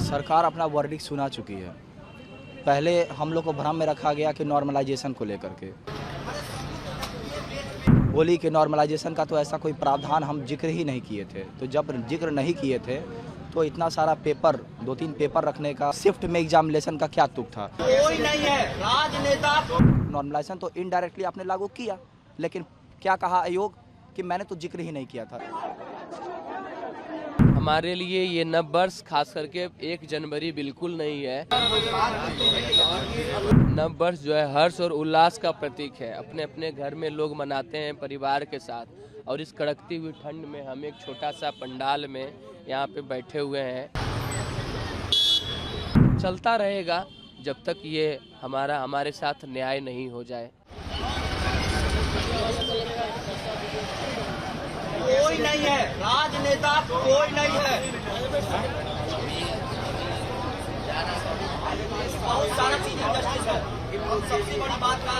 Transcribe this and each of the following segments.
सरकार अपना वर्डिक्ट सुना चुकी है। पहले हम लोग को भ्रम में रखा गया कि नॉर्मलाइजेशन को लेकर के बोली कि नॉर्मलाइजेशन का तो ऐसा कोई प्रावधान हम जिक्र ही नहीं किए थे। तो जब जिक्र नहीं किए थे तो इतना सारा पेपर, 2-3 पेपर रखने का, शिफ्ट में एग्जामिनेशन का क्या तुक था? कोई नहीं है राजनेता। नॉर्मलाइजेशन तो इनडायरेक्टली आपने लागू किया, लेकिन क्या कहा आयोग कि मैंने तो जिक्र ही नहीं किया था। हमारे लिए ये नव वर्ष खास करके 1 जनवरी बिल्कुल नहीं है। नव वर्ष जो है हर्ष और उल्लास का प्रतीक है। अपने अपने घर में लोग मनाते हैं परिवार के साथ, और इस कड़कती हुई ठंड में हम एक छोटा सा पंडाल में यहाँ पे बैठे हुए हैं। चलता रहेगा जब तक ये हमारे साथ न्याय नहीं हो जाए। कोई नहीं है राजनेता, कोई नहीं है। बहुत सारा चीज इंडस्ट्री है। सबसे बड़ी बात का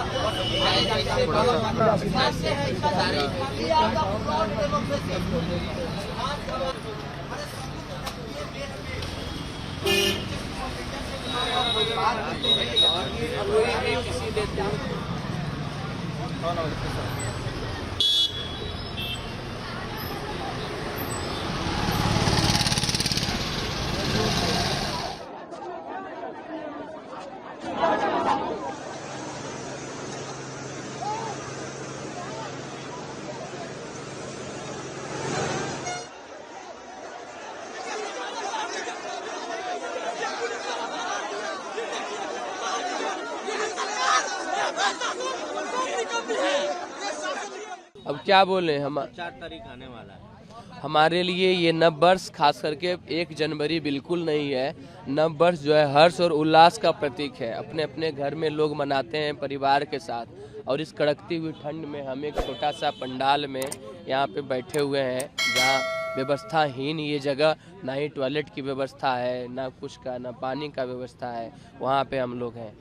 अब क्या बोले हम, 4 तारीख आने वाला है। हमारे लिए ये नव वर्ष खास करके 1 जनवरी बिल्कुल नहीं है। नव वर्ष जो है हर्ष और उल्लास का प्रतीक है। अपने अपने घर में लोग मनाते हैं परिवार के साथ, और इस कड़कती हुई ठंड में हम एक छोटा सा पंडाल में यहाँ पे बैठे हुए हैं, जहाँ व्यवस्थाहीन ये जगह, ना ही टॉयलेट की व्यवस्था है, ना कुछ का, ना पानी का व्यवस्था है। वहाँ पे हम लोग हैं,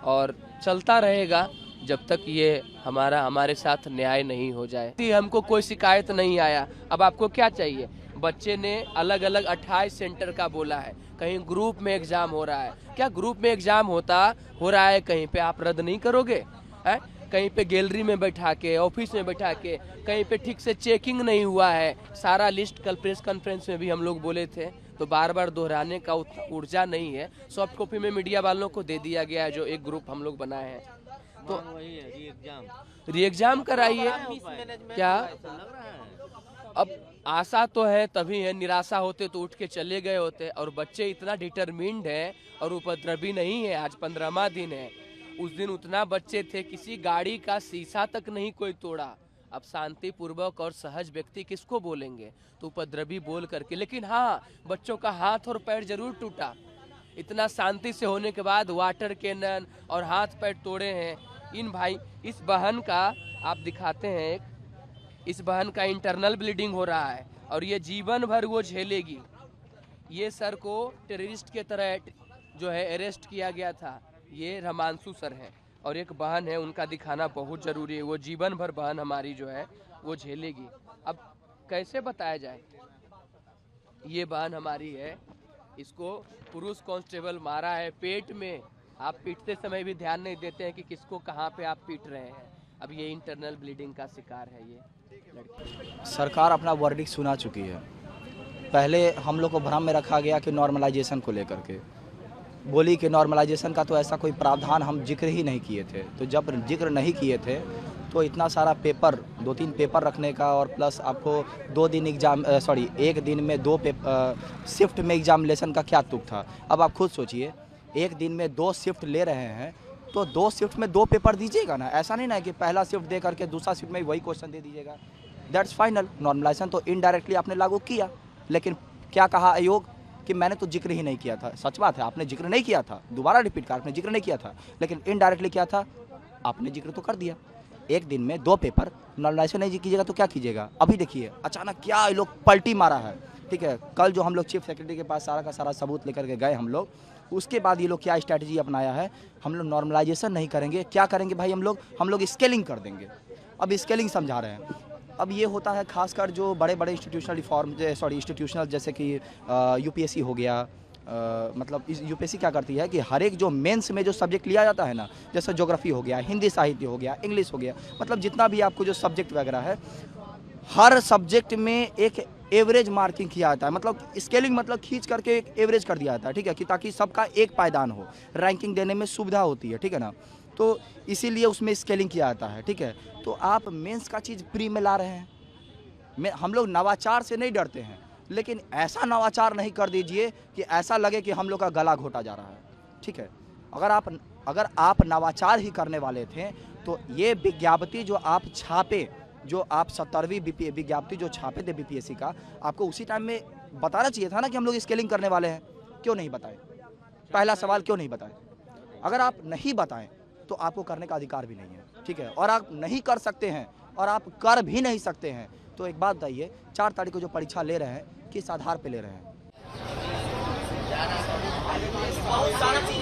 और चलता रहेगा जब तक ये हमारे साथ न्याय नहीं हो जाए। हमको कोई शिकायत नहीं आया। अब आपको क्या चाहिए? बच्चे ने अलग अलग 28 सेंटर का बोला है। कहीं ग्रुप में एग्जाम हो रहा है। क्या ग्रुप में एग्जाम हो रहा है कहीं पे आप रद्द नहीं करोगे? है कहीं पे गैलरी में बैठा के, ऑफिस में बैठा के, कहीं पे ठीक से चेकिंग नहीं हुआ है। सारा लिस्ट कल प्रेस कॉन्फ्रेंस में भी हम लोग बोले थे, तो बार बार दोहराने का ऊर्जा नहीं है। सॉफ्ट कॉपी में मीडिया वालों को दे दिया गया है, जो एक ग्रुप हम लोग बनाए हैं। तो वही है री एग्जाम कराइए। क्या अब आशा तो है तभी है, निराशा होते तो उठ के चले गए होते। और बच्चे इतना डिटरमिन्ड है और उपद्रवी नहीं है। आज 15वां दिन है। उस दिन उतना बच्चे थे, किसी गाड़ी का शीशा तक नहीं कोई तोड़ा। अब शांतिपूर्वक और सहज व्यक्ति किसको बोलेंगे? तो उपद्रवी बोल करके। लेकिन हाँ, बच्चों का हाथ और पैर जरूर टूटा। इतना शांति से होने के बाद वाटर कैनन और हाथ पैर तोड़े हैं इन भाई। इस बहन का आप दिखाते हैं, इस बहन का इंटरनल ब्लीडिंग हो रहा है, और ये जीवन भर वो झेलेगी। ये सर को टेररिस्ट के तरह जो है अरेस्ट किया गया था। ये रमांशु सर है, और एक बहन है, उनका दिखाना बहुत जरूरी है। वो जीवन भर बहन हमारी जो है वो झेलेगी। अब कैसे बताया जाए? ये बहन हमारी है, इसको पुरुष कांस्टेबल मारा है पेट में। आप पीटते समय भी ध्यान नहीं देते हैं कि किसको कहाँ पे आप पीट रहे हैं। अब ये इंटरनल ब्लीडिंग का शिकार है ये लड़की। सरकार अपना वर्डिक्ट सुना चुकी है। पहले हम लोग को भ्रम में रखा गया कि नॉर्मलाइजेशन को लेकर के बोली कि नॉर्मलाइजेशन का तो ऐसा कोई प्रावधान हम जिक्र ही नहीं किए थे। तो जब जिक्र नहीं किए थे तो इतना सारा पेपर, 2-3 पेपर रखने का, और प्लस आपको 2 दिन एक दिन में 2 शिफ्ट में एग्जामिनेशन का क्या तुक था? अब आप खुद सोचिए, एक दिन में 2 शिफ्ट ले रहे हैं तो 2 शिफ्ट में 2 पेपर दीजिएगा ना। ऐसा नहीं ना कि पहला शिफ्ट दे करके दूसरा शिफ्ट में वही क्वेश्चन दे दीजिएगा। That's final. नॉर्मलाइजेशन तो इनडायरेक्टली आपने लागू किया, लेकिन क्या कहा आयोग कि मैंने तो जिक्र ही नहीं किया था। सच बात है, आपने जिक्र नहीं किया था। दोबारा रिपीट कर, आपने जिक्र नहीं किया था, लेकिन इनडायरेक्टली क्या था, आपने जिक्र तो कर दिया। एक दिन में 2 पेपर नॉर्मलाइजेशन नहीं कीजिएगा तो क्या कीजिएगा? अभी देखिए अचानक क्या ये लोग पलटी मारा है। ठीक है, कल जो हम लोग चीफ सेक्रेटरी के पास सारा का सारा सबूत लेकर के गए हम लोग, उसके बाद ये लोग क्या स्ट्रैटेजी अपनाया है, हम लोग नॉर्मलाइजेशन नहीं करेंगे, क्या करेंगे भाई, हम लोग स्केलिंग कर देंगे। अब स्केलिंग समझा रहे हैं। अब ये होता है खासकर जो बड़े बड़े इंस्टीट्यूशनल जैसे कि यूपीएससी हो गया, मतलब इस यूपीएससी क्या करती है कि हर एक जो मेंस में जो सब्जेक्ट लिया जाता है ना, जैसे ज्योग्राफी हो गया, हिंदी साहित्य हो गया, इंग्लिश हो गया, मतलब जितना भी आपको जो सब्जेक्ट वगैरह है, हर सब्जेक्ट में एक एवरेज मार्किंग किया जाता है, मतलब स्केलिंग मतलब खींच करके एक एवरेज कर दिया जाता है, ठीक है, कि ताकि सबका एक पायदान हो, रैंकिंग देने में सुविधा होती है, ठीक है ना। तो इसीलिए उसमें स्केलिंग किया जाता है, ठीक है। तो आप मेंस का चीज़ प्री में ला रहे हैं। हम लोग नवाचार से नहीं डरते हैं, लेकिन ऐसा नवाचार नहीं कर दीजिए कि ऐसा लगे कि हम लोग का गला घोटा जा रहा है, ठीक है। अगर आप नवाचार ही करने वाले थे तो ये विज्ञप्ति जो आप छापे, जो आप 70वीं विज्ञप्ति जो छापे थे बीपीएससी का, आपको उसी टाइम में बताना चाहिए था ना कि हम लोग स्केलिंग करने वाले हैं। क्यों नहीं बताए? पहला सवाल क्यों नहीं बताए? अगर आप नहीं बताएं तो आपको करने का अधिकार भी नहीं है, ठीक है। और आप नहीं कर सकते हैं और आप कर भी नहीं सकते हैं। तो एक बात बताइए, 4 तारीख को जो परीक्षा ले रहे हैं, किस आधार पे ले रहे हैं? बहुत सारा चीज